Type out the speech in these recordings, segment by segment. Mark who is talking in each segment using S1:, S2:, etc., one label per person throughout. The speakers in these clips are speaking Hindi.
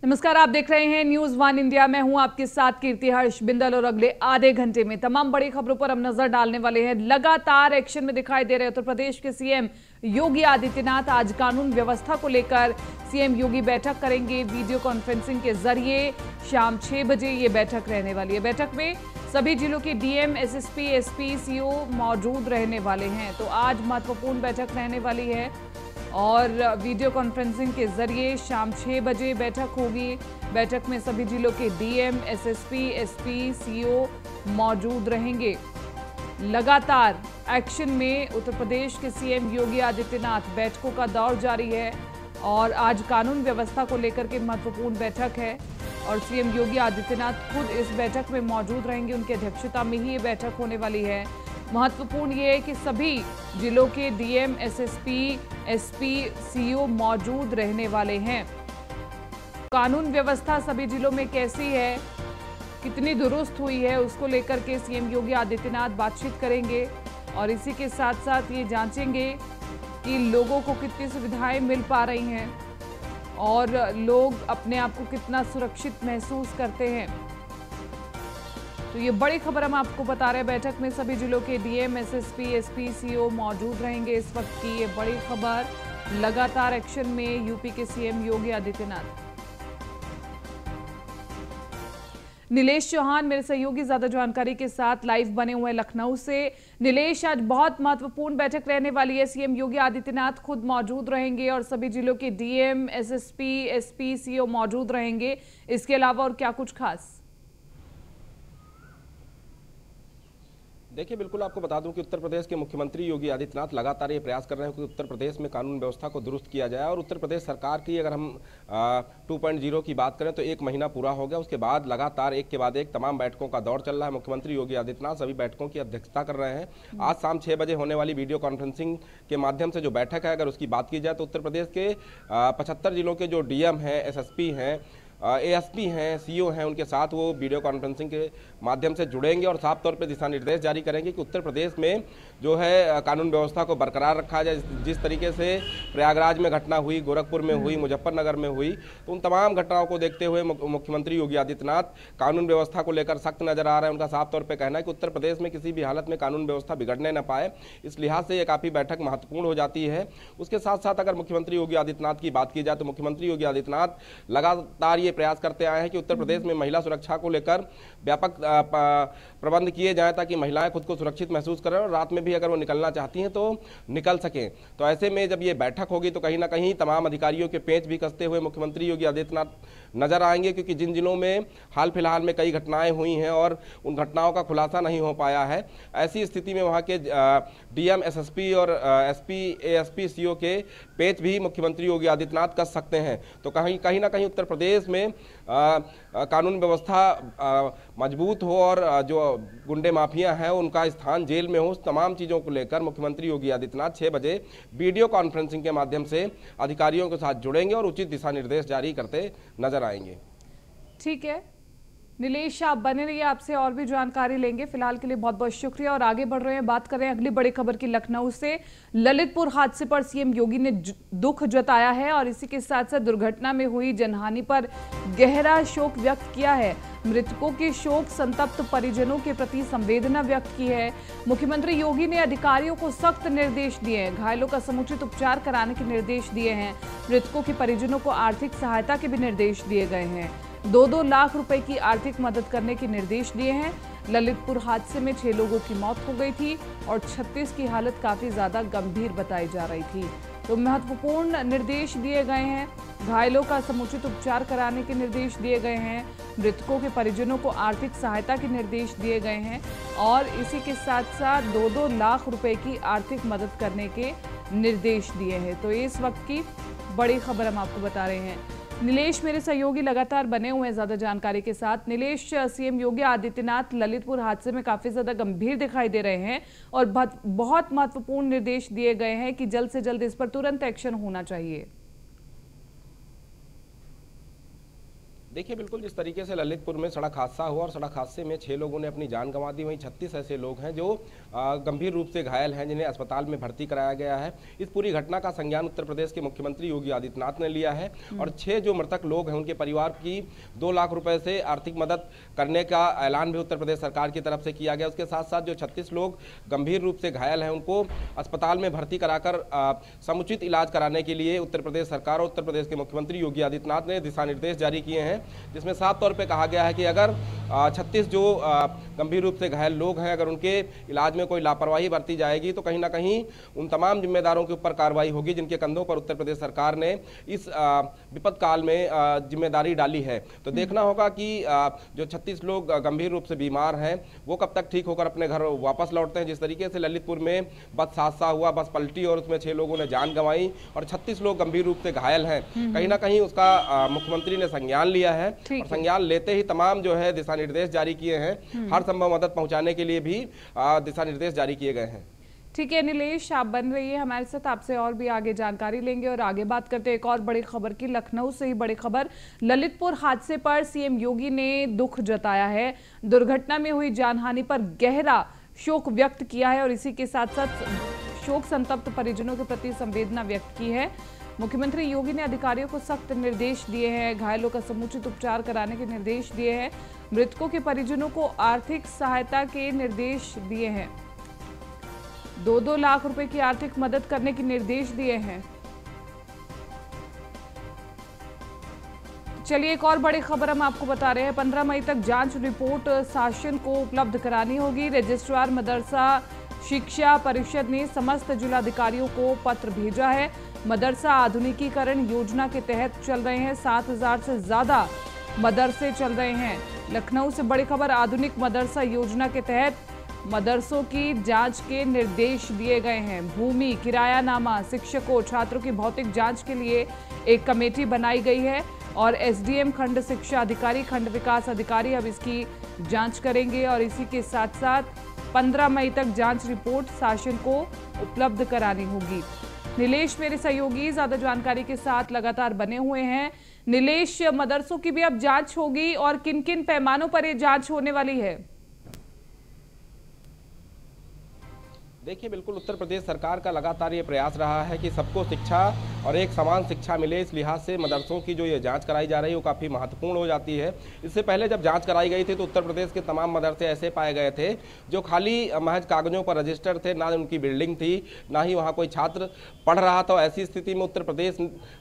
S1: नमस्कार, आप देख रहे हैं न्यूज वन इंडिया। मैं हूं आपके साथ कीर्ति हर्ष बिंदल और अगले आधे घंटे में तमाम बड़ी खबरों पर हम नजर डालने वाले हैं। लगातार एक्शन में दिखाई दे रहे उत्तर प्रदेश के सीएम योगी आदित्यनाथ आज कानून व्यवस्था को लेकर सीएम योगी बैठक करेंगे। वीडियो कॉन्फ्रेंसिंग के जरिए शाम 6 बजे ये बैठक रहने वाली है। बैठक में सभी जिलों के डीएम, एसएसपी, एसपी, सीओ मौजूद रहने वाले हैं। तो आज महत्वपूर्ण बैठक रहने वाली है और वीडियो कॉन्फ्रेंसिंग के जरिए शाम 6 बजे बैठक होगी। बैठक में सभी जिलों के डीएम, एसएसपी, एसपी, सीओ मौजूद रहेंगे। लगातार एक्शन में उत्तर प्रदेश के सीएम योगी आदित्यनाथ, बैठकों का दौर जारी है और आज कानून व्यवस्था को लेकर के महत्वपूर्ण बैठक है और सीएम योगी आदित्यनाथ खुद इस बैठक में मौजूद रहेंगे। उनकी अध्यक्षता में ही ये बैठक होने वाली है। महत्वपूर्ण ये है कि सभी जिलों के डीएम, एसएसपी, एसपी, सीओ मौजूद रहने वाले हैं। कानून व्यवस्था सभी जिलों में कैसी है, कितनी दुरुस्त हुई है, उसको लेकर के सीएम योगी आदित्यनाथ बातचीत करेंगे और इसी के साथ साथ ये जांचेंगे कि लोगों को कितनी सुविधाएं मिल पा रही हैं और लोग अपने आप को कितना सुरक्षित महसूस करते हैं। तो ये बड़ी खबर हम आपको बता रहे हैं। बैठक में सभी जिलों के डीएम, एसएसपी, एसपी, सीओ मौजूद रहेंगे। इस वक्त की ये बड़ी खबर, लगातार एक्शन में यूपी के सीएम योगी आदित्यनाथ। नीलेश चौहान मेरे सहयोगी ज्यादा जानकारी के साथ लाइव बने हुए हैं लखनऊ से। नीलेश, आज बहुत महत्वपूर्ण बैठक रहने वाली है। सीएम योगी आदित्यनाथ खुद मौजूद रहेंगे और सभी जिलों के डीएम, एसएसपी, एसपी, सीओ मौजूद रहेंगे। इसके अलावा और क्या कुछ खास?
S2: देखिए, बिल्कुल आपको बता दूं कि उत्तर प्रदेश के मुख्यमंत्री योगी आदित्यनाथ लगातार ये प्रयास कर रहे हैं कि उत्तर प्रदेश में कानून व्यवस्था को दुरुस्त किया जाए। और उत्तर प्रदेश सरकार की अगर हम 2.0 की बात करें तो 1 महीना पूरा हो गया। उसके बाद लगातार एक के बाद एक तमाम बैठकों का दौर चल रहा है। मुख्यमंत्री योगी आदित्यनाथ सभी बैठकों की अध्यक्षता कर रहे हैं। आज शाम 6 बजे होने वाली वीडियो कॉन्फ्रेंसिंग के माध्यम से जो बैठक है, अगर उसकी बात की जाए तो उत्तर प्रदेश के 75 जिलों के जो डीएम हैं, एसएसपी हैं, एएसपी हैं, सीओ हैं, उनके साथ वो वीडियो कॉन्फ्रेंसिंग के माध्यम से जुड़ेंगे और साफ तौर पे दिशा निर्देश जारी करेंगे कि उत्तर प्रदेश में जो है कानून व्यवस्था को बरकरार रखा जाए। जिस तरीके से प्रयागराज में घटना हुई, गोरखपुर में हुई, मुजफ्फरनगर में हुई, तो उन तमाम घटनाओं को देखते हुए मुख्यमंत्री योगी आदित्यनाथ कानून व्यवस्था को लेकर सख्त नजर आ रहे हैं। उनका साफ तौर पर कहना है कि उत्तर प्रदेश में किसी भी हालत में कानून व्यवस्था बिगड़ने न पाए। इस लिहाज से ये काफ़ी बैठक महत्वपूर्ण हो जाती है। उसके साथ साथ अगर मुख्यमंत्री योगी आदित्यनाथ की बात की जाए तो मुख्यमंत्री योगी आदित्यनाथ लगातार ये प्रयास करते आए हैं कि उत्तर प्रदेश में महिला सुरक्षा को लेकर व्यापक प्रबंध किए जाएं ताकि महिलाएं खुद को सुरक्षित महसूस करें और रात में भी अगर वो निकलना चाहती हैं तो निकल सकें। तो ऐसे में जब ये बैठक होगी तो कहीं ना कहीं तमाम अधिकारियों के पेंच भी कसते हुए मुख्यमंत्री योगी आदित्यनाथ नजर आएंगे, क्योंकि जिन जिलों में हाल फिलहाल में कई घटनाएं हुई हैं और उन घटनाओं का खुलासा नहीं हो पाया है, ऐसी स्थिति में वहाँ के डीएम, एसएसपी और एसपी, एएसपी, सीओ के पेंच भी मुख्यमंत्री योगी आदित्यनाथ कस सकते हैं। तो कहीं ना कहीं उत्तर प्रदेश में कानून व्यवस्था मजबूत हो और जो गुंडे माफिया हैं उनका स्थान जेल में हो, तमाम चीज़ों को लेकर मुख्यमंत्री योगी आदित्यनाथ 6 बजे वीडियो कॉन्फ्रेंसिंग के माध्यम से अधिकारियों के साथ जुड़ेंगे और उचित दिशा निर्देश जारी करते नजर आएंगे।
S1: ठीक है नीलेश, आप बने रहिए, आपसे और भी जानकारी लेंगे। फिलहाल के लिए बहुत बहुत शुक्रिया और आगे बढ़ रहे हैं, बात कर रहे हैं अगली बड़ी खबर की लखनऊ से। ललितपुर हादसे पर सीएम योगी ने दुख जताया है और इसी के साथ साथ दुर्घटना में हुई जनहानि पर गहरा शोक व्यक्त किया है। मृतकों के शोक संतप्त परिजनों के प्रति संवेदना व्यक्त की है। मुख्यमंत्री योगी ने अधिकारियों को सख्त निर्देश दिए हैं, घायलों का समुचित उपचार कराने के निर्देश दिए हैं। मृतकों के परिजनों को आर्थिक सहायता के भी निर्देश दिए गए हैं। 2-2 लाख रुपए की आर्थिक मदद करने के निर्देश दिए हैं। ललितपुर हादसे में 6 लोगों की मौत हो गई थी और 36 की हालत काफी ज्यादा गंभीर बताई जा रही थी। तो महत्वपूर्ण निर्देश दिए गए हैं, घायलों का समुचित उपचार कराने के निर्देश दिए गए हैं, मृतकों के परिजनों को आर्थिक सहायता के निर्देश दिए गए हैं और इसी के साथ साथ 2-2 लाख रुपए की आर्थिक मदद करने के निर्देश दिए हैं। तो इस वक्त की बड़ी खबर हम आपको बता रहे हैं। नीलेश मेरे सहयोगी लगातार बने हुए हैं ज्यादा जानकारी के साथ। नीलेश, सीएम योगी आदित्यनाथ ललितपुर हादसे में काफी ज्यादा गंभीर दिखाई दे रहे हैं और बहुत महत्वपूर्ण निर्देश दिए गए हैं कि जल्द से जल्द इस पर तुरंत एक्शन होना चाहिए।
S2: देखिए बिल्कुल जिस तरीके से ललितपुर में सड़क हादसा हुआ और सड़क हादसे में 6 लोगों ने अपनी जान गंवा दी, वहीं 36 ऐसे लोग हैं जो गंभीर रूप से घायल हैं, जिन्हें अस्पताल में भर्ती कराया गया है। इस पूरी घटना का संज्ञान उत्तर प्रदेश के मुख्यमंत्री योगी आदित्यनाथ ने लिया है और 6 जो मृतक लोग हैं उनके परिवार की 2 लाख रुपए से आर्थिक मदद करने का ऐलान भी उत्तर प्रदेश सरकार की तरफ से किया गया। उसके साथ साथ जो 36 लोग गंभीर रूप से घायल हैं उनको अस्पताल में भर्ती कराकर समुचित इलाज कराने के लिए उत्तर प्रदेश सरकार और उत्तर प्रदेश के मुख्यमंत्री योगी आदित्यनाथ ने दिशा निर्देश जारी किए हैं, जिसमें साफ तौर पे कहा गया है कि अगर 36 जो गंभीर रूप से घायल लोग हैं, अगर उनके इलाज में कोई लापरवाही बरती जाएगी तो कहीं ना कहीं उन तमाम जिम्मेदारों के ऊपर कार्रवाई होगी जिनके कंधों पर उत्तर प्रदेश सरकार ने इस विपद काल में जिम्मेदारी डाली है। तो देखना होगा कि जो 36 लोग गंभीर रूप से बीमार हैं वो कब तक ठीक होकर अपने घर वापस लौटते हैं। जिस तरीके से ललितपुर में बस हादसा हुआ, बस पलटी और उसमें 6 लोगों ने जान गंवाई और 36 लोग गंभीर रूप से घायल हैं, कहीं ना कहीं उसका मुख्यमंत्री ने संज्ञान लिया है और संज्ञान लेते ही तमाम जो है दिशा निर्देश जारी किए हैं, हर संभव मदद पहुंचाने के लिए भी दिशा निर्देश जारी किए गए हैं।
S1: ठीक है नीलेश, आप बन रही है हमारे साथ, आपसे और भी आगे जानकारी लेंगे और आगे बात करते हैं एक और बड़ी खबर की। लखनऊ से ही बड़ी खबर, ललितपुर हादसे पर सीएम योगी ने दुख जताया है, दुर्घटना में हुई जानहानि पर गहरा शोक व्यक्त किया है और इसी के साथ साथ शोक संतप्त परिजनों के प्रति संवेदना व्यक्त की है। मुख्यमंत्री योगी ने अधिकारियों को सख्त निर्देश दिए हैं, घायलों का समुचित उपचार कराने के निर्देश दिए हैं, मृतकों के परिजनों को आर्थिक सहायता के निर्देश दिए हैं, 2-2 लाख रुपए की आर्थिक मदद करने के निर्देश दिए हैं। चलिए एक और बड़ी खबर हम आपको बता रहे हैं, 15 मई तक जांच रिपोर्ट शासन को उपलब्ध करानी होगी। रजिस्ट्रार मदरसा शिक्षा परिषद ने समस्त जिलाधिकारियों को पत्र भेजा है। मदरसा आधुनिकीकरण योजना के तहत चल रहे हैं, 7000 से ज्यादा मदरसे चल रहे हैं। लखनऊ से बड़ी खबर, आधुनिक मदरसा योजना के तहत मदरसों की जांच के निर्देश दिए गए हैं। भूमि, किरायानामा, शिक्षकों, छात्रों की भौतिक जांच के लिए एक कमेटी बनाई गई है और एसडीएम, खंड शिक्षा अधिकारी, खंड विकास अधिकारी अब इसकी जांच करेंगे और इसी के साथ साथ 15 मई तक जांच रिपोर्ट शासन को उपलब्ध करानी होगी। नीलेश मेरे सहयोगी ज्यादा जानकारी के साथ लगातार बने हुए हैं। नीलेश, मदरसों की भी अब जांच होगी और किन किन पैमानों पर ये जांच होने वाली है?
S2: देखिए बिल्कुल उत्तर प्रदेश सरकार का लगातार ये प्रयास रहा है कि सबको शिक्षा और एक समान शिक्षा मिले। इस लिहाज से मदरसों की जो ये जांच कराई जा रही है वो काफ़ी महत्वपूर्ण हो जाती है। इससे पहले जब जांच कराई गई थी तो उत्तर प्रदेश के तमाम मदरसे ऐसे पाए गए थे जो खाली महज कागजों पर रजिस्टर थे, ना उनकी बिल्डिंग थी, ना ही वहाँ कोई छात्र पढ़ रहा था। ऐसी स्थिति में उत्तर प्रदेश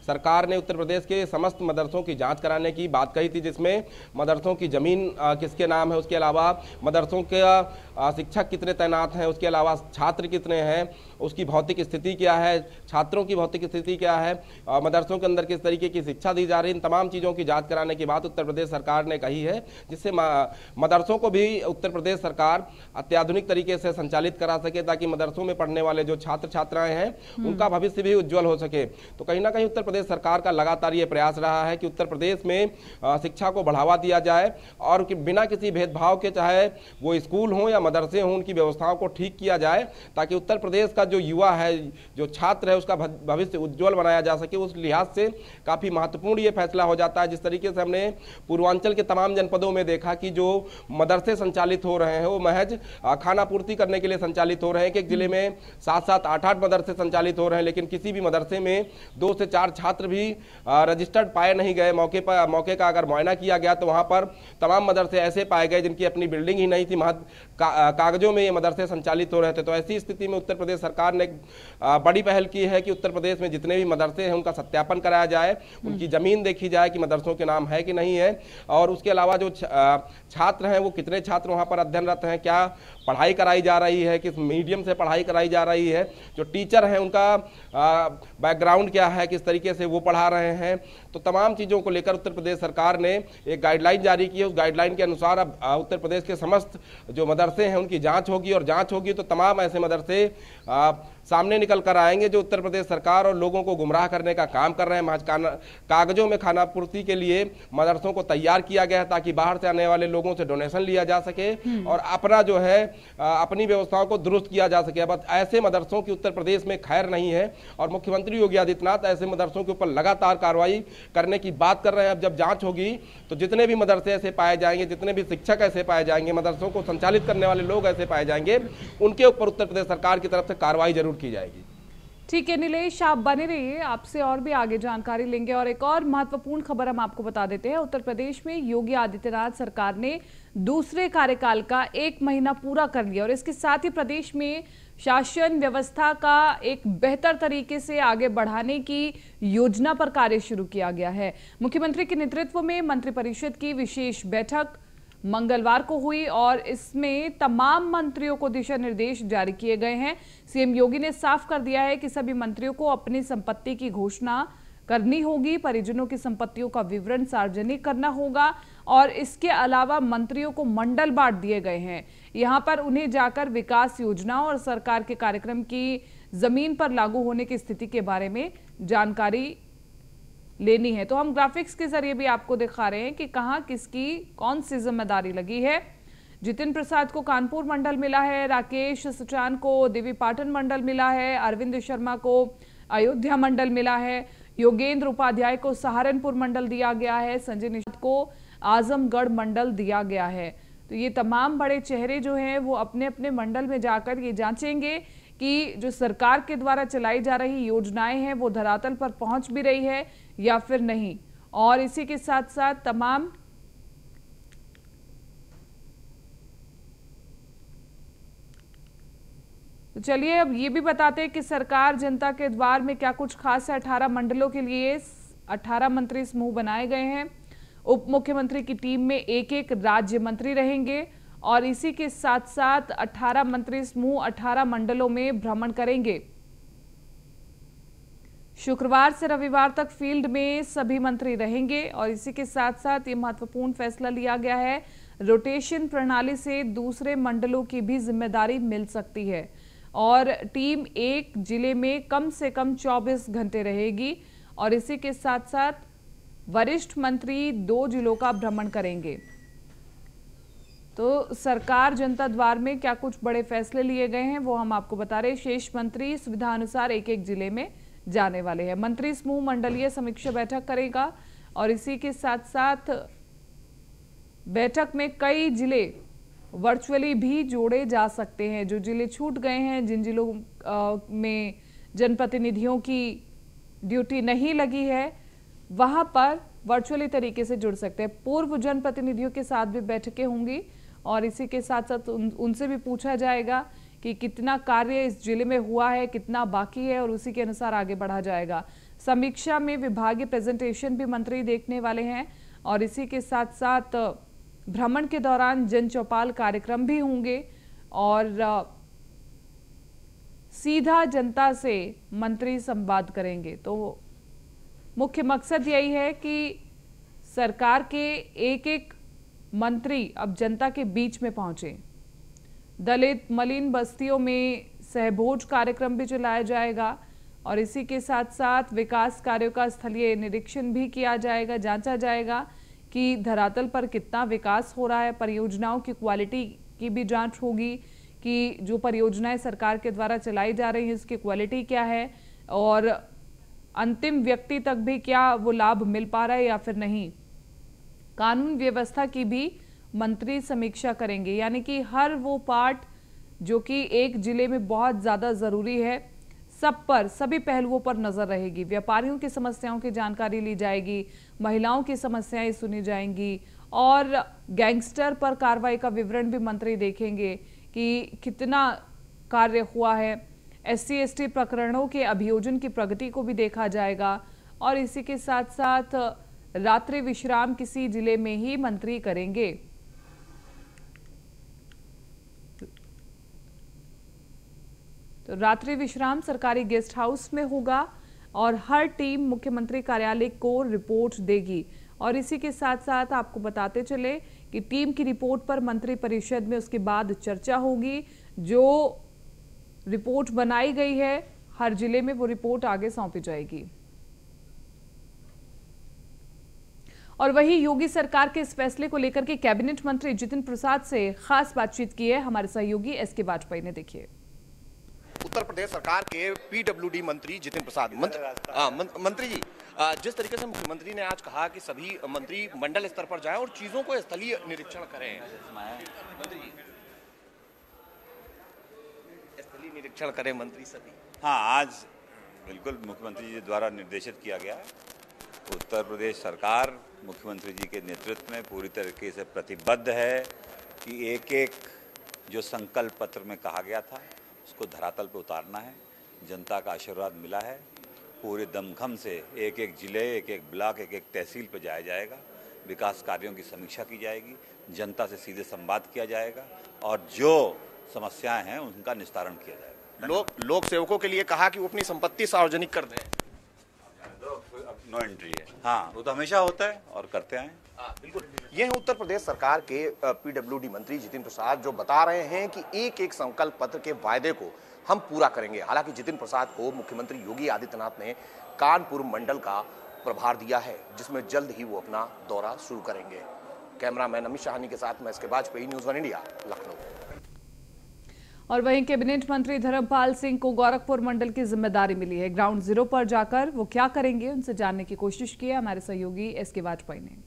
S2: सरकार ने उत्तर प्रदेश के समस्त मदरसों की जाँच कराने की बात कही थी, जिसमें मदरसों की ज़मीन किसके नाम है, उसके अलावा मदरसों के शिक्षक कितने तैनात हैं, उसके अलावा छात्र कितने हैं, उसकी भौतिक स्थिति क्या है, छात्रों की भौतिक स्थिति क्या है, मदरसों के अंदर किस तरीके की शिक्षा दी जा रही है, इन तमाम चीज़ों की जांच कराने की बात उत्तर प्रदेश सरकार ने कही है, जिससे मदरसों को भी उत्तर प्रदेश सरकार अत्याधुनिक तरीके से संचालित करा सके ताकि मदरसों में पढ़ने वाले जो छात्र छात्राएं हैं उनका भविष्य भी उज्जवल हो सके। तो कहीं ना कहीं उत्तर प्रदेश सरकार का लगातार ये प्रयास रहा है कि उत्तर प्रदेश में शिक्षा को बढ़ावा दिया जाए और बिना किसी भेदभाव के, चाहे वो स्कूल हों या मदरसे हों, उनकी व्यवस्थाओं को ठीक किया जाए ताकि उत्तर प्रदेश का जो युवा है, जो छात्र है, उसका भविष्य उज्जवल बनाया जा सके। उस लिहाज से काफ़ी महत्वपूर्ण ये फैसला हो जाता है। जिस तरीके से हमने पूर्वांचल के तमाम जनपदों में देखा कि जो मदरसे संचालित हो रहे हैं वो महज खाना पूर्ति करने के लिए संचालित हो रहे हैं। एक जिले में 7-7, 8-8 मदरसे संचालित हो रहे हैं, लेकिन किसी भी मदरसे में 2 से 4 छात्र भी रजिस्टर्ड पाए नहीं गए। मौके का अगर मुआयना किया गया तो वहाँ पर तमाम मदरसे ऐसे पाए गए जिनकी अपनी बिल्डिंग ही नहीं थी, महज कागजों में ये मदरसे संचालित हो रहे थे। तो ऐसी स्थिति में उत्तर प्रदेश सरकार ने बड़ी पहल की है कि उत्तर प्रदेश में जितने भी मदरसे हैं उनका सत्यापन कराया जाए, उनकी जमीन देखी जाए कि मदरसों के नाम है कि नहीं है, और उसके अलावा जो छात्र हैं वो कितने छात्र वहाँ पर अध्ययनरत हैं, क्या पढ़ाई कराई जा रही है, किस मीडियम से पढ़ाई कराई जा रही है, जो टीचर हैं उनका बैकग्राउंड क्या है, किस तरीके से वो पढ़ा रहे हैं। तो तमाम चीज़ों को लेकर उत्तर प्रदेश सरकार ने एक गाइडलाइन जारी की है। उस गाइडलाइन के अनुसार अब उत्तर प्रदेश के समस्त जो मदरसे हैं उनकी जांच होगी और जांच होगी तो तमाम ऐसे मदरसे सामने निकल कर आएंगे जो उत्तर प्रदेश सरकार और लोगों को गुमराह करने का काम कर रहे हैं। महज कागजों में खाना पूर्ति के लिए मदरसों को तैयार किया गया है ताकि बाहर से आने वाले लोगों से डोनेशन लिया जा सके और अपना जो है अपनी व्यवस्थाओं को दुरुस्त किया जा सके। अब ऐसे मदरसों की उत्तर प्रदेश में खैर नहीं है और मुख्यमंत्री योगी आदित्यनाथ ऐसे मदरसों के ऊपर लगातार कार्रवाई करने की बात कर रहे हैं। अब जब जांच होगी तो जितने भी मदरसे ऐसे पाए जाएंगे, जितने भी शिक्षक ऐसे पाए जाएंगे, मदरसों को संचालित करने वाले लोग ऐसे पाए जाएंगे, उनके ऊपर उत्तर प्रदेश सरकार की तरफ से कार्रवाई जरूर की जाएगी।
S1: ठीक है नीलेश, आप बने रहिए, आपसे और भी आगे जानकारी लेंगे। और एक और महत्वपूर्ण खबर हम आपको बता देते हैं। उत्तर प्रदेश में योगी आदित्यनाथ सरकार ने दूसरे कार्यकाल का 1 महीना पूरा कर लिया और इसके साथ ही प्रदेश में शासन व्यवस्था का एक बेहतर तरीके से आगे बढ़ाने की योजना पर कार्य शुरू किया गया है। मुख्यमंत्री के नेतृत्व में मंत्रिपरिषद की विशेष बैठक मंगलवार को हुई और इसमें तमाम मंत्रियों को दिशा निर्देश जारी किए गए हैं। सीएम योगी ने साफ कर दिया है कि सभी मंत्रियों को अपनी संपत्ति की घोषणा करनी होगी, परिजनों की संपत्तियों का विवरण सार्वजनिक करना होगा और इसके अलावा मंत्रियों को मंडल बांट दिए गए हैं। यहां पर उन्हें जाकर विकास योजना और सरकार के कार्यक्रम की जमीन पर लागू होने की स्थिति के बारे में जानकारी लेनी है। तो हम ग्राफिक्स के जरिए भी आपको दिखा रहे हैं कि कहां किसकी कौन सी जिम्मेदारी लगी है। जितिन प्रसाद को कानपुर मंडल मिला है, राकेश सचान को देवीपाटन मंडल मिला है, अरविंद शर्मा को अयोध्या मंडल मिला है, योगेंद्र उपाध्याय को सहारनपुर मंडल दिया गया है, संजय निषाद को आजमगढ़ मंडल दिया गया है। तो ये तमाम बड़े चेहरे जो हैं वो अपने अपने मंडल में जाकर ये जांचेंगे कि जो सरकार के द्वारा चलाई जा रही योजनाएं हैं वो धरातल पर पहुंच भी रही है या फिर नहीं। और इसी के साथ साथ तमाम तो चलिए अब ये भी बताते हैं कि सरकार जनता के द्वार में क्या कुछ खास है। 18 मंडलों के लिए 18 मंत्री समूह बनाए गए हैं। उप मुख्यमंत्री की टीम में एक एक राज्य मंत्री रहेंगे और इसी के साथ साथ 18 मंत्री समूह 18 मंडलों में भ्रमण करेंगे। शुक्रवार से रविवार तक फील्ड में सभी मंत्री रहेंगे और इसी के साथ साथ ये महत्वपूर्ण फैसला लिया गया है, रोटेशन प्रणाली से दूसरे मंडलों की भी जिम्मेदारी मिल सकती है और टीम एक जिले में कम से कम 24 घंटे रहेगी और इसी के साथ साथ वरिष्ठ मंत्री 2 जिलों का भ्रमण करेंगे। तो सरकार जनता द्वार में क्या कुछ बड़े फैसले लिए गए हैं वो हम आपको बता रहे हैं। शेष मंत्री सुविधा अनुसार एक एक जिले में जाने वाले हैं। मंत्री समूह मंडलीय समीक्षा बैठक करेगा और इसी के साथ साथ बैठक में कई जिले वर्चुअली भी जोड़े जा सकते हैं। जो जिले छूट गए हैं, जिन जिलों में जनप्रतिनिधियों की ड्यूटी नहीं लगी है, वहां पर वर्चुअली तरीके से जुड़ सकते हैं। पूर्व जनप्रतिनिधियों के साथ भी बैठकें होंगी और इसी के साथ साथ उनसे भी पूछा जाएगा कि कितना कार्य इस जिले में हुआ है, कितना बाकी है और उसी के अनुसार आगे बढ़ा जाएगा। समीक्षा में विभागीय प्रेजेंटेशन भी मंत्री देखने वाले हैं और इसी के साथ साथ भ्रमण के दौरान जन चौपाल कार्यक्रम भी होंगे और सीधा जनता से मंत्री संवाद करेंगे। तो मुख्य मकसद यही है कि सरकार के एक एक मंत्री अब जनता के बीच में पहुंचे। दलित मलिन बस्तियों में सहभोज कार्यक्रम भी चलाया जाएगा और इसी के साथ साथ विकास कार्यों का स्थलीय निरीक्षण भी किया जाएगा। जांचा जाएगा कि धरातल पर कितना विकास हो रहा है। परियोजनाओं की क्वालिटी की भी जांच होगी कि जो परियोजनाएं सरकार के द्वारा चलाई जा रही हैं उसकी क्वालिटी क्या है और अंतिम व्यक्ति तक भी क्या वो लाभ मिल पा रहा है या फिर नहीं। कानून व्यवस्था की भी मंत्री समीक्षा करेंगे, यानी कि हर वो पार्ट जो कि एक जिले में बहुत ज्यादा जरूरी है, सब पर सभी पहलुओं पर नजर रहेगी। व्यापारियों की समस्याओं की जानकारी ली जाएगी, महिलाओं की समस्याएं सुनी जाएंगी और गैंगस्टर पर कार्रवाई का विवरण भी मंत्री देखेंगे कि कितना कार्य हुआ है। SC/ST प्रकरणों के अभियोजन की प्रगति को भी देखा जाएगा और इसी के साथ साथ रात्रि विश्राम किसी जिले में ही मंत्री करेंगे। तो रात्रि विश्राम सरकारी गेस्ट हाउस में होगा और हर टीम मुख्यमंत्री कार्यालय को रिपोर्ट देगी। और इसी के साथ साथ आपको बताते चले कि टीम की रिपोर्ट पर मंत्री परिषद में उसके बाद चर्चा होगी। जो रिपोर्ट बनाई गई है। हर जिले में वो रिपोर्ट आगे सौंपी जाएगी। और वहीं योगी सरकार के इस फैसले को लेकर के कैबिनेट मंत्री जितिन प्रसाद से खास बातचीत की है हमारे सहयोगी एसके वाजपेयी ने। देखिए,
S3: उत्तर प्रदेश सरकार के पीडब्ल्यूडी मंत्री जितिन प्रसाद मंत्री जी, जिस तरीके से मुख्यमंत्री ने आज कहा कि सभी मंत्री मंडल स्तर पर जाएं और चीजों को स्थलीय निरीक्षण करें, मंत्री जी स्थलीय निरीक्षण करें मंत्री सभी।
S4: हाँ, आज बिल्कुल मुख्यमंत्री जी द्वारा निर्देशित किया गया है। उत्तर प्रदेश सरकार मुख्यमंत्री जी के नेतृत्व में पूरी तरीके से प्रतिबद्ध है कि एक एक जो संकल्प पत्र में कहा गया था उसको धरातल पर उतारना है। जनता का आशीर्वाद मिला है, पूरे दमखम से एक एक जिले, एक एक ब्लॉक, एक एक तहसील पर जाया जाएगा। विकास कार्यों की समीक्षा की जाएगी, जनता से सीधे संवाद किया जाएगा और जो समस्याएं हैं उनका निस्तारण किया जाएगा।
S3: लोक सेवकों के लिए कहा कि वो अपनी संपत्ति सार्वजनिक कर दें।
S4: नो एंट्री है, हाँ, वो तो हमेशा होता है और करते आए।
S3: बिल्कुल, ये है उत्तर प्रदेश सरकार के पीडब्ल्यूडी मंत्री जितिन प्रसाद, जो बता रहे हैं कि एक एक संकल्प पत्र के वायदे को हम पूरा करेंगे। हालांकि जितिन प्रसाद को मुख्यमंत्री योगी आदित्यनाथ ने कानपुर मंडल का प्रभार दिया है, जिसमें जल्द ही वो अपना दौरा शुरू करेंगे। कैमरामैन अमित शाहानी के साथ मैं एसके वाजपेयी, न्यूज़ 1 इंडिया, लखनऊ।
S1: और वहीं कैबिनेट मंत्री धर्मपाल सिंह को गोरखपुर मंडल की जिम्मेदारी मिली है। ग्राउंड जीरो पर जाकर वो क्या करेंगे, उनसे जानने की कोशिश की है हमारे सहयोगी एसके वाजपेयी ने।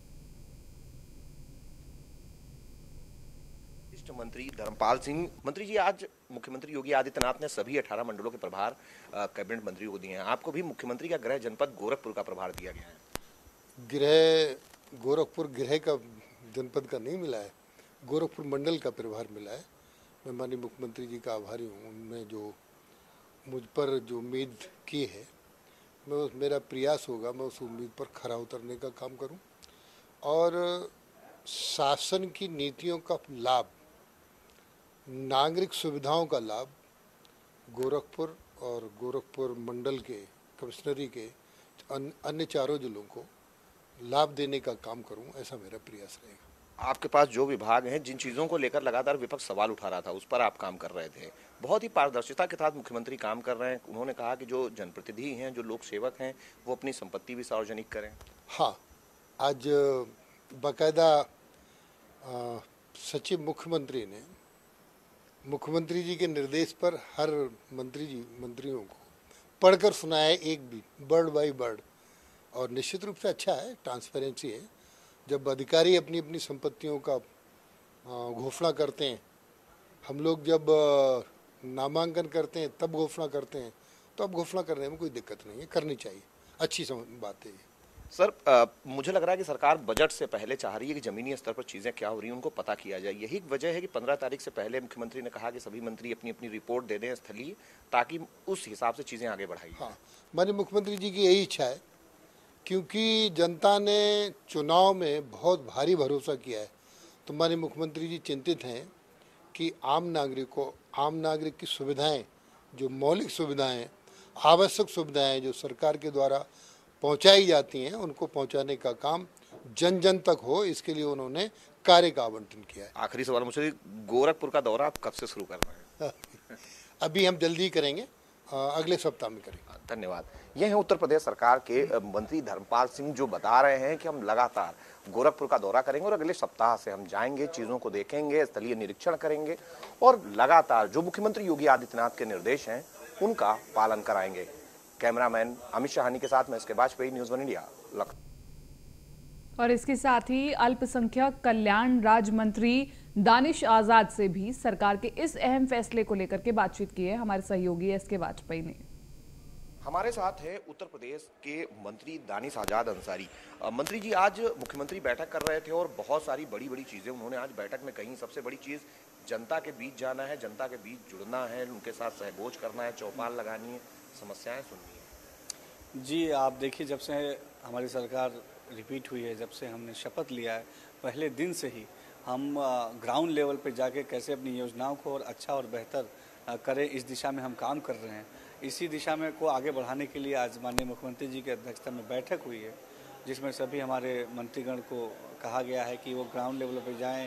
S3: मंत्री धर्मपाल सिंह, मंत्री जी, आज मुख्यमंत्री योगी आदित्यनाथ ने सभी 18 मंडलों के प्रभार कैबिनेट मंत्रियों को दिए हैं। आपको भी मुख्यमंत्री का गृह जनपद गोरखपुर का प्रभार दिया गया है।
S5: गृह गोरखपुर गृह का जनपद का नहीं मिला है, गोरखपुर मंडल का प्रभार मिला है। मैं माननीय मुख्यमंत्री जी का आभारी हूँ। उन्होंने जो मुझ पर जो उम्मीद की है, मेरा प्रयास होगा मैं उस उम्मीद पर खरा उतरने का काम करूँ और शासन की नीतियों का लाभ, नागरिक सुविधाओं का लाभ गोरखपुर और गोरखपुर मंडल के कमिश्नरी के अन्य चारों जिलों को लाभ देने का काम करूं, ऐसा मेरा प्रयास रहेगा।
S3: आपके पास जो विभाग हैं, जिन चीज़ों को लेकर लगातार विपक्ष सवाल उठा रहा था, उस पर आप काम कर रहे थे। बहुत ही पारदर्शिता के साथ मुख्यमंत्री काम कर रहे हैं। उन्होंने कहा कि जो जनप्रतिनिधि हैं, जो लोक सेवक हैं, वो अपनी संपत्ति भी सार्वजनिक करें।
S5: हाँ, आज बाकायदा सचिव मुख्यमंत्री ने मुख्यमंत्री जी के निर्देश पर हर मंत्रियों को पढ़कर सुनाया, एक भी वर्ड बाय वर्ड, और निश्चित रूप से अच्छा है, ट्रांसपेरेंसी है। जब अधिकारी अपनी अपनी संपत्तियों का घोषणा करते हैं, हम लोग जब नामांकन करते हैं तब घोषणा करते हैं, तो अब घोषणा करने में कोई दिक्कत नहीं है, करनी चाहिए, अच्छी बात है।
S3: सर, मुझे लग रहा है कि सरकार बजट से पहले चाह रही है कि जमीनी स्तर पर चीज़ें क्या हो रही हैं उनको पता किया जाए। यही वजह है कि 15 तारीख से पहले मुख्यमंत्री ने कहा कि सभी मंत्री अपनी अपनी रिपोर्ट दे दें स्थलीय, ताकि उस हिसाब से चीज़ें आगे बढ़ाई।
S5: हाँ, माननीय मुख्यमंत्री जी की यही इच्छा है, क्योंकि जनता ने चुनाव में बहुत भारी भरोसा किया है। तो माननीय मुख्यमंत्री जी चिंतित हैं कि आम नागरिक की सुविधाएँ, जो मौलिक सुविधाएँ, आवश्यक सुविधाएँ जो सरकार के द्वारा पहुंचाई जाती हैं, उनको पहुंचाने का काम जन जन तक हो, इसके लिए उन्होंने कार्य का आवंटन किया है।
S3: आखिरी सवाल मुझे, गोरखपुर का दौरा आप कब से शुरू कर रहे हैं?
S5: अभी हम जल्दी करेंगे, अगले सप्ताह में करेंगे।
S3: धन्यवाद। ये है उत्तर प्रदेश सरकार के मंत्री धर्मपाल सिंह, जो बता रहे हैं कि हम लगातार गोरखपुर का दौरा करेंगे और अगले सप्ताह से हम जाएंगे, चीज़ों को देखेंगे, स्थलीय निरीक्षण करेंगे और लगातार जो मुख्यमंत्री योगी आदित्यनाथ के निर्देश हैं उनका पालन कराएंगे। कैमरामैन अमित शाहानी के साथ मैं एसके वाजपेयी, न्यूज़ 1 इंडिया, लखनऊ।
S1: और इसके साथ ही अल्पसंख्यक कल्याण राज्य मंत्री दानिश आजाद से भी सरकार के इस अहम फैसले को लेकर के बातचीत की है हमारे सहयोगी एसके वाजपेयी ने।
S3: हमारे साथ है उत्तर प्रदेश के मंत्री दानिश आजाद अंसारी। मंत्री जी, आज मुख्यमंत्री बैठक कर रहे थे और बहुत सारी बड़ी बड़ी चीज़ें उन्होंने आज बैठक में कही। सबसे बड़ी चीज़, जनता के बीच जाना है, जनता के बीच जुड़ना है, उनके साथ सहबोझ करना है, चौपाल लगानी है, समस्याएं सुननी है।
S6: जी, आप देखिए, जब से हमारी सरकार रिपीट हुई है, जब से हमने शपथ लिया है, पहले दिन से ही हम ग्राउंड लेवल पे जाके कैसे अपनी योजनाओं को और अच्छा और बेहतर करें, इस दिशा में हम काम कर रहे हैं। इसी दिशा में को आगे बढ़ाने के लिए आज माननीय मुख्यमंत्री जी की अध्यक्षता में बैठक हुई है, जिसमें सभी हमारे मंत्रीगण को कहा गया है कि वो ग्राउंड लेवल पर जाएँ,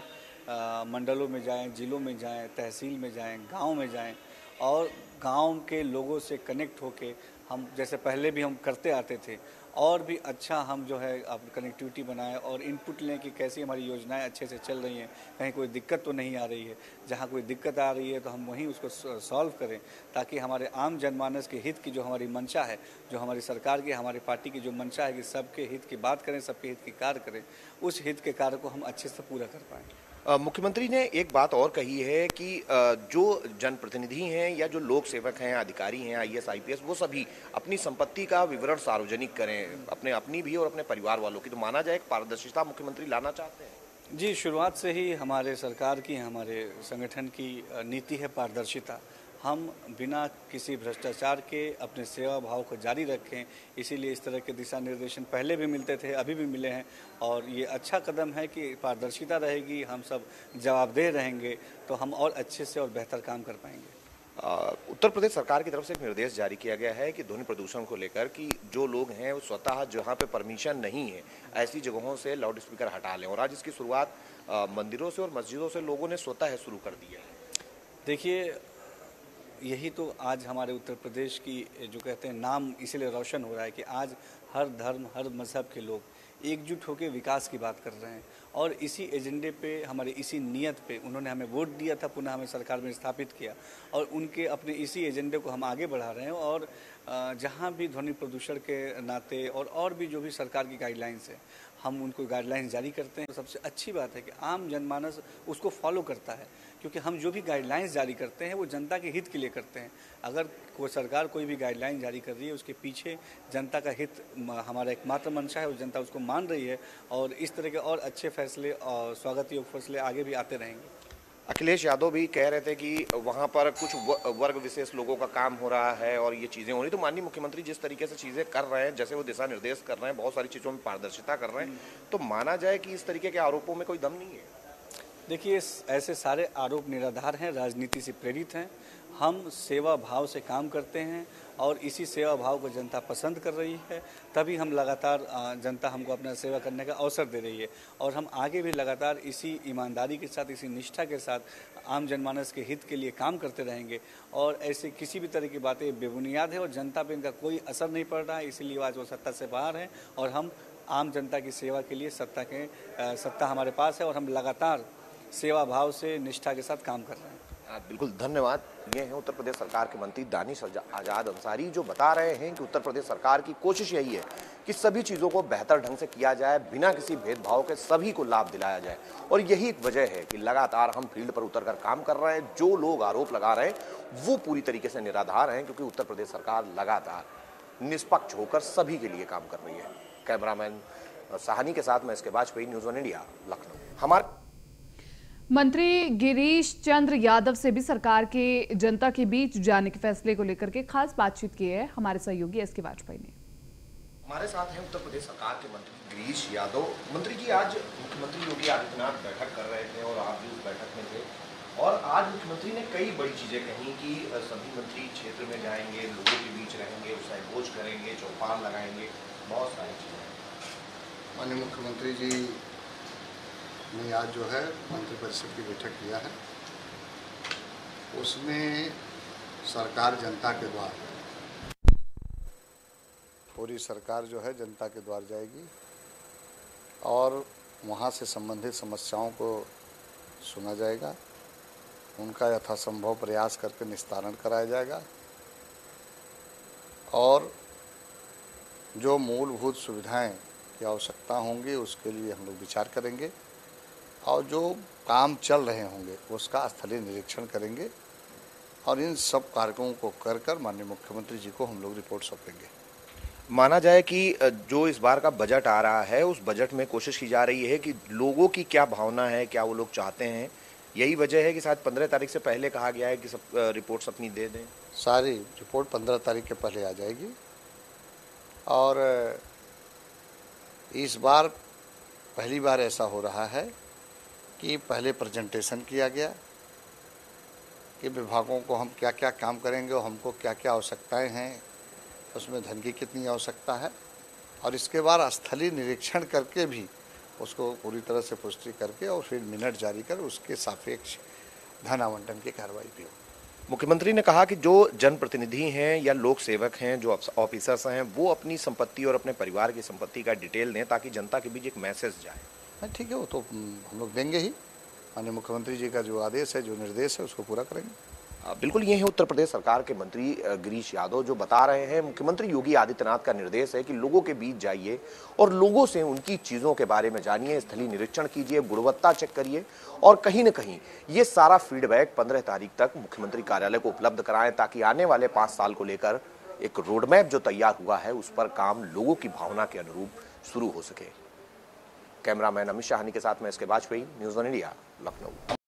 S6: मंडलों में जाएँ, जिलों में जाएँ, तहसील में जाएँ, गाँव में जाएँ और गांव के लोगों से कनेक्ट होके हम जैसे पहले भी हम करते आते थे और भी अच्छा हम जो है अब कनेक्टिविटी बनाएं और इनपुट लें कि कैसी हमारी योजनाएं अच्छे से चल रही हैं, कहीं कोई दिक्कत तो नहीं आ रही है। जहां कोई दिक्कत आ रही है तो हम वहीं उसको सॉल्व करें, ताकि हमारे आम जनमानस के हित की जो हमारी मंशा है, जो हमारी सरकार की, हमारी पार्टी की जो मंशा है कि सबके हित की बात करें, सबके हित की कार्य करें, उस हित के कार्य को हम अच्छे से पूरा कर पाएँ।
S3: मुख्यमंत्री ने एक बात और कही है कि जो जनप्रतिनिधि हैं या जो लोक सेवक हैं, अधिकारी हैं, आईएएस आईपीएस, वो सभी अपनी संपत्ति का विवरण सार्वजनिक करें, अपनी भी और अपने परिवार वालों की। तो माना जाए एक पारदर्शिता मुख्यमंत्री लाना चाहते हैं।
S6: जी, शुरुआत से ही हमारे सरकार की, हमारे संगठन की नीति है पारदर्शिता। हम बिना किसी भ्रष्टाचार के अपने सेवा भाव को जारी रखें, इसीलिए इस तरह के दिशा निर्देशन पहले भी मिलते थे, अभी भी मिले हैं और ये अच्छा कदम है कि पारदर्शिता रहेगी, हम सब जवाबदेह रहेंगे तो हम और अच्छे से और बेहतर काम कर पाएंगे।
S3: उत्तर प्रदेश सरकार की तरफ से एक निर्देश जारी किया गया है कि ध्वनि प्रदूषण को लेकर कि जो लोग हैं वो स्वतः जहां पे परमिशन नहीं है ऐसी जगहों से लाउड स्पीकर हटा लें, और आज इसकी शुरुआत मंदिरों से और मस्जिदों से लोगों ने स्वतः शुरू कर दी है।
S6: देखिए, यही तो आज हमारे उत्तर प्रदेश की जो कहते हैं नाम इसीलिए रोशन हो रहा है कि आज हर धर्म, हर मज़हब के लोग एकजुट होकर विकास की बात कर रहे हैं और इसी एजेंडे पे, हमारे इसी नियत पे उन्होंने हमें वोट दिया था, पुनः हमें सरकार में स्थापित किया और उनके अपने इसी एजेंडे को हम आगे बढ़ा रहे हैं। और जहाँ भी ध्वनि प्रदूषण के नाते और भी जो भी सरकार की गाइडलाइंस है, हम उनको गाइडलाइंस जारी करते हैं। सबसे अच्छी बात है कि आम जनमानस उसको फॉलो करता है, क्योंकि हम जो भी गाइडलाइंस जारी करते हैं वो जनता के हित के लिए करते हैं। अगर कोई सरकार कोई भी गाइडलाइन जारी कर रही है, उसके पीछे जनता का हित हमारा एकमात्र मंशा है और जनता उसको मान रही है और इस तरह के और अच्छे फैसले और स्वागत योग्य फैसले आगे भी आते रहेंगे।
S3: अखिलेश यादव भी कह रहे थे कि वहां पर कुछ वर्ग विशेष लोगों का काम हो रहा है और ये चीजें हो रही। तो माननीय मुख्यमंत्री जिस तरीके से चीजें कर रहे हैं, जैसे वो दिशा निर्देश कर रहे हैं, बहुत सारी चीजों में पारदर्शिता कर रहे हैं, तो माना जाए कि इस तरीके के आरोपों में कोई दम नहीं है।
S6: देखिए, ऐसे सारे आरोप निराधार हैं, राजनीति से प्रेरित हैं। हम सेवा भाव से काम करते हैं और इसी सेवा भाव को जनता पसंद कर रही है, तभी हम लगातार जनता हमको अपना सेवा करने का अवसर दे रही है और हम आगे भी लगातार इसी ईमानदारी के साथ, इसी निष्ठा के साथ आम जनमानस के हित के लिए काम करते रहेंगे। और ऐसे किसी भी तरह की बातें बेबुनियाद है और जनता पे इनका कोई असर नहीं पड़ रहा है, इसीलिए आज वो सत्ता से बाहर हैं और हम आम जनता की सेवा के लिए सत्ता हमारे पास है और हम लगातार सेवा भाव से, निष्ठा के साथ काम कर रहे हैं।
S3: बिल्कुल, धन्यवाद। ये हैं उत्तर प्रदेश सरकार के मंत्री दानिश आजाद अंसारी, जो बता रहे हैं कि उत्तर प्रदेश सरकार की कोशिश यही है कि सभी चीज़ों को बेहतर ढंग से किया जाए, बिना किसी भेदभाव के सभी को लाभ दिलाया जाए। और यही एक वजह है कि लगातार हम फील्ड पर उतरकर काम कर रहे हैं। जो लोग आरोप लगा रहे हैं वो पूरी तरीके से निराधार हैं, क्योंकि उत्तर प्रदेश सरकार लगातार निष्पक्ष होकर सभी के लिए काम कर रही है। कैमरामैन साहनी के साथ मैं इसके वाजपेयी, न्यूज़ 1 इंडिया, लखनऊ। हमारे
S1: मंत्री गिरीश चंद्र यादव से भी सरकार के जनता के बीच जाने के फैसले को लेकर के खास बातचीत की है हमारे सहयोगी एसके वाजपेयी ने।
S3: हमारे साथ हैं उत्तर प्रदेश सरकार के मंत्री गिरीश यादव। मंत्री जी, आज मुख्यमंत्री योगी आदित्यनाथ बैठक कर रहे थे और आप भी उस बैठक में थे, और आज मुख्यमंत्री ने कई बड़ी चीजें कही कि सभी मंत्री क्षेत्र में जाएंगे, लोगों के बीच रहेंगे, उसका भोज करेंगे, चौपाल लगाएंगे, बहुत सारी चीजें।
S5: माननीय मुख्यमंत्री जी ने आज जो है मंत्रिपरिषद की बैठक किया है, उसमें सरकार जनता के द्वार, पूरी सरकार जो है जनता के द्वार जाएगी और वहाँ से संबंधित समस्याओं को सुना जाएगा, उनका यथासंभव प्रयास करके निस्तारण कराया जाएगा और जो मूलभूत सुविधाएं की आवश्यकता होंगी उसके लिए हम लोग विचार करेंगे और जो काम चल रहे होंगे उसका स्थलीय निरीक्षण करेंगे और इन सब कार्यक्रमों को कर कर माननीय मुख्यमंत्री जी को हम लोग रिपोर्ट सौंपेंगे।
S3: माना जाए कि जो इस बार का बजट आ रहा है, उस बजट में कोशिश की जा रही है कि लोगों की क्या भावना है, क्या वो लोग चाहते हैं। यही वजह है कि शायद 15 तारीख से पहले कहा गया है कि सब रिपोर्ट्स अपनी दे दें।
S5: सारी रिपोर्ट 15 तारीख के पहले आ जाएगी और इस बार पहली बार ऐसा हो रहा है कि पहले प्रेजेंटेशन किया गया कि विभागों को हम क्या क्या काम करेंगे और हमको क्या क्या आवश्यकताएं हैं, उसमें धन की कितनी आवश्यकता है, और इसके बाद स्थलीय निरीक्षण करके भी उसको पूरी तरह से पुष्टि करके और फिर मिनट जारी कर उसके सापेक्ष धन आवंटन की कार्रवाई भी हो।
S3: मुख्यमंत्री ने कहा कि जो जनप्रतिनिधि हैं या लोक सेवक हैं, जो ऑफिसर्स हैं, वो अपनी संपत्ति और अपने परिवार की संपत्ति का डिटेल दें ताकि जनता के बीच एक मैसेज जाए।
S7: ठीक है, वो तो हम लोग देंगे ही। माननीय मुख्यमंत्री जी का जो आदेश है, जो निर्देश है, उसको पूरा करेंगे।
S3: बिल्कुल, ये है उत्तर प्रदेश सरकार के मंत्री गिरीश यादव जो बता रहे हैं मुख्यमंत्री योगी आदित्यनाथ का निर्देश है कि लोगों के बीच जाइए और लोगों से उनकी चीजों के बारे में जानिए, स्थलीय निरीक्षण कीजिए, गुणवत्ता चेक करिए और कहीं न कहीं ये सारा फीडबैक 15 तारीख तक मुख्यमंत्री कार्यालय को उपलब्ध कराएं ताकि आने वाले 5 साल को लेकर एक रोडमैप जो तैयार हुआ है उस पर काम लोगों की भावना के अनुरूप शुरू हो सके। कैमरामैन अमित शाहनी के साथ मैं इसके वाजपेयी, न्यूज़ 1 इंडिया, लखनऊ।